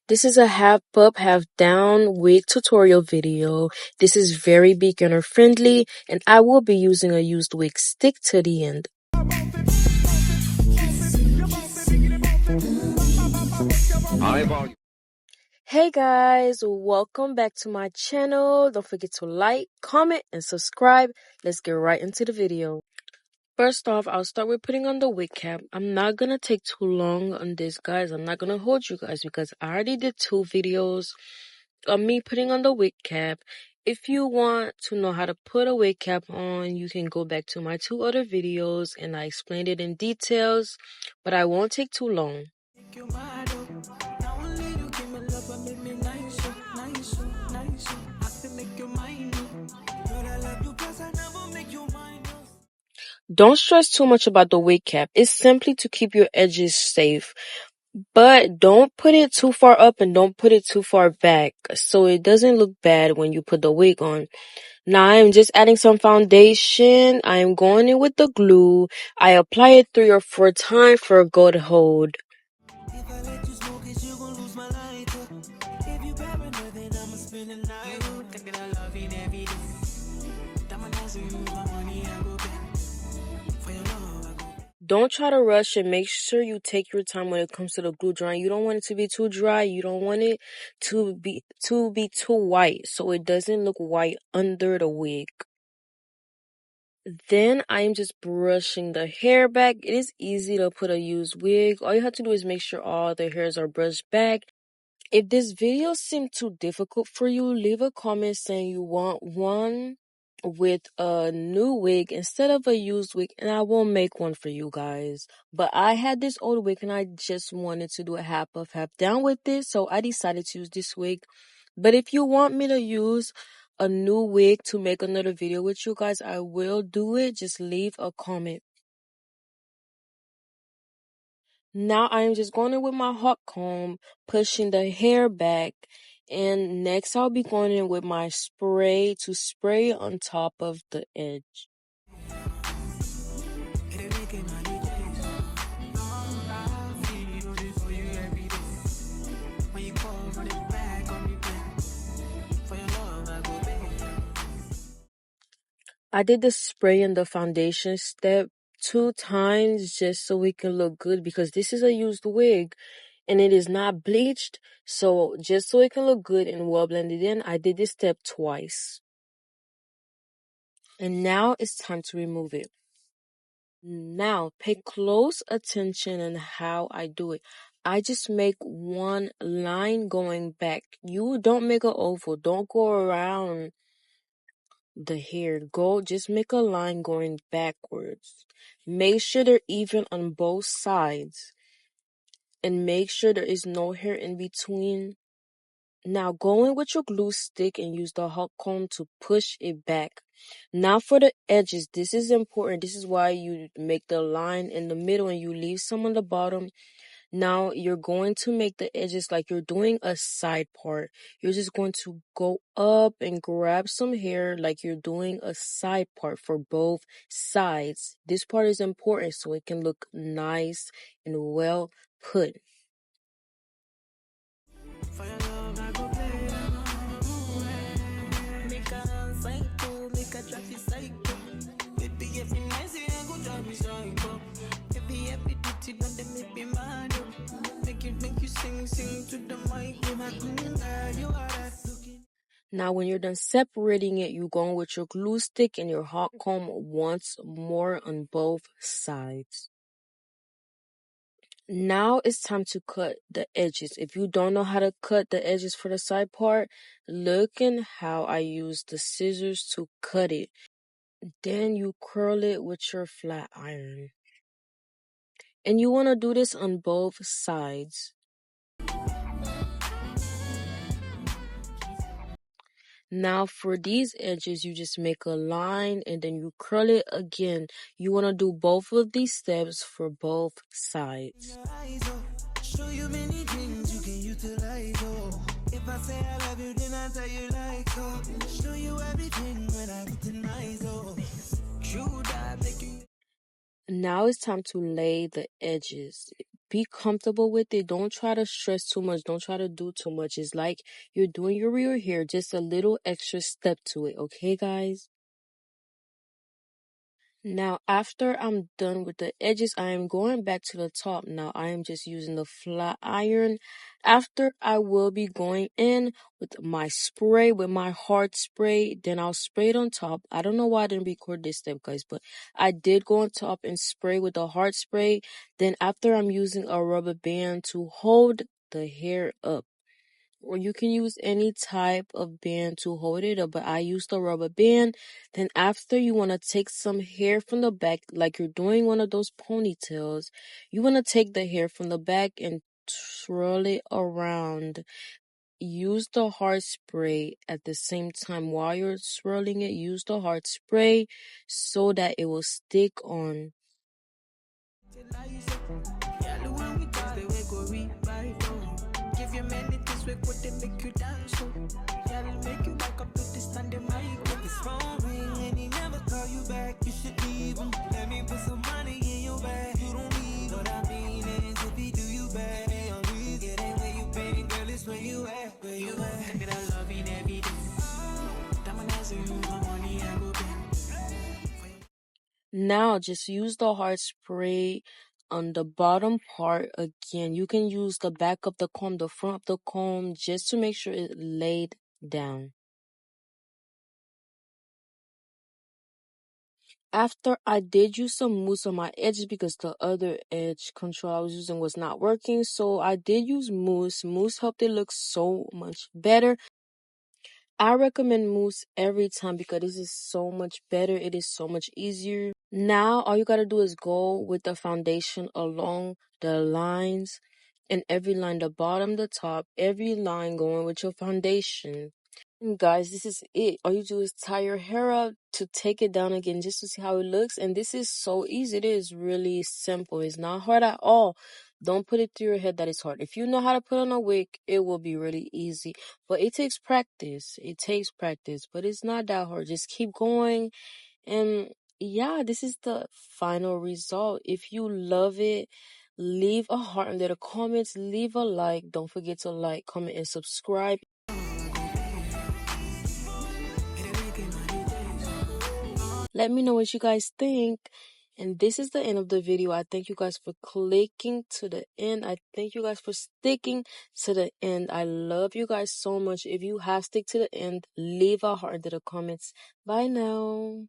This is a half up, half down wig tutorial video. This is very beginner friendly and I will be using a used wig. Stick to the end. Hey guys, welcome back to my channel. Don't forget to like, comment, and subscribe. Let's get right into the video. First off, I'll start with putting on the wig cap. I'm not gonna take too long on this, guys. I'm not gonna hold you guys because I already did 2 videos of me putting on the wig cap. If you want to know how to put a wig cap on, you can go back to my 2 other videos and I explained it in details, but I won't take too long. Don't stress too much about the wig cap. It's simply to keep your edges safe. But don't put it too far up and don't put it too far back so it doesn't look bad when you put the wig on. Now I am just adding some foundation. I am going in with the glue. I apply it 3 or 4 times for a good hold. Don't try to rush and make sure you take your time when it comes to the glue drying. You don't want it to be too dry. You don't want it to be too white so it doesn't look white under the wig. Then I am just brushing the hair back. It is easy to put a used wig. All you have to do is make sure all the hairs are brushed back. If this video seemed too difficult for you, leave a comment saying you want one with a new wig instead of a used wig and I will make one for you guys. But I had this old wig and I just wanted to do a half up, half down with it, so I decided to use this wig. But if you want me to use a new wig to make another video with you guys, I will do it. Just leave a comment. Now I am just going in with my hot comb, pushing the hair back. And next I'll be going in with my spray to spray on top of the edge. I did the spray and the foundation step 2 times just so we can look good because this is a used wig and it is not bleached. So just so it can look good and well blended in, I did this step twice. And now it's time to remove it. Now pay close attention on how I do it. I just make one line going back. You don't make an oval. Don't go around the hair. Just make a line going backwards. Make sure they're even on both sides. And make sure there is no hair in between. Now go in with your glue stick and use the hot comb to push it back. Now for the edges, this is important. This is why you make the line in the middle and you leave some on the bottom. Now you're going to make the edges like you're doing a side part. You're just going to go up and grab some hair like you're doing a side part for both sides. This part is important so it can look nice and well put. Now when you're done separating it, you go in with your glue stick and your hot comb once more on both sides. Now it's time to cut the edges. If you don't know how to cut the edges for the side part, look in how I use the scissors to cut it. Then you curl it with your flat iron. And you want to do this on both sides. Now for these edges, you just make a line and then you curl it again. You want to do both of these steps for both sides. Show you many things you can utilize, oh. If I say I love you, then I tell you like so. Show you everything when I get nice, oh. Now it's time to lay the edges. be comfortable with it. Don't try to stress too much. Don't try to do too much. It's like you're doing your real hair, just a little extra step to it. Okay, guys? Now, after I'm done with the edges, I am going back to the top. Now, I am just using the flat iron. After, I will be going in with my spray, with my hard spray. Then I'll spray it on top. I don't know why I didn't record this step, guys, but I did go on top and spray with the hard spray. Then after, I'm using a rubber band to hold the hair up, or you can use any type of band to hold it up, but I used a rubber band. Then after, you want to take some hair from the back, like you're doing one of those ponytails. You want to take the hair from the back and swirl it around. Use the hard spray at the same time. While you're swirling it, use the hard spray so that it will stick on. Now just use the hard spray on the bottom part again. You can use the back of the comb, the front of the comb, just to make sure it laid down. After, I did use some mousse on my edges because the other edge control I was using was not working. So I did use mousse. Mousse helped it look so much better. I recommend mousse every time because this is so much better. It is so much easier. Now, all you gotta do is go with the foundation along the lines, and every line, the bottom, the top, every line going with your foundation. And guys, this is it. All you do is tie your hair up to take it down again just to see how it looks. And this is so easy. It is really simple. It's not hard at all. Don't put it through your head that it's hard. If you know how to put on a wig, it will be really easy. But it takes practice. It takes practice. But it's not that hard. Just keep going. And yeah, this is the final result. If you love it, leave a heart in the comments. Leave a like. Don't forget to like, comment, and subscribe. Let me know what you guys think. And this is the end of the video. I thank you guys for clicking to the end. I thank you guys for sticking to the end. I love you guys so much. If you have stick to the end, leave a heart in the comments. Bye now.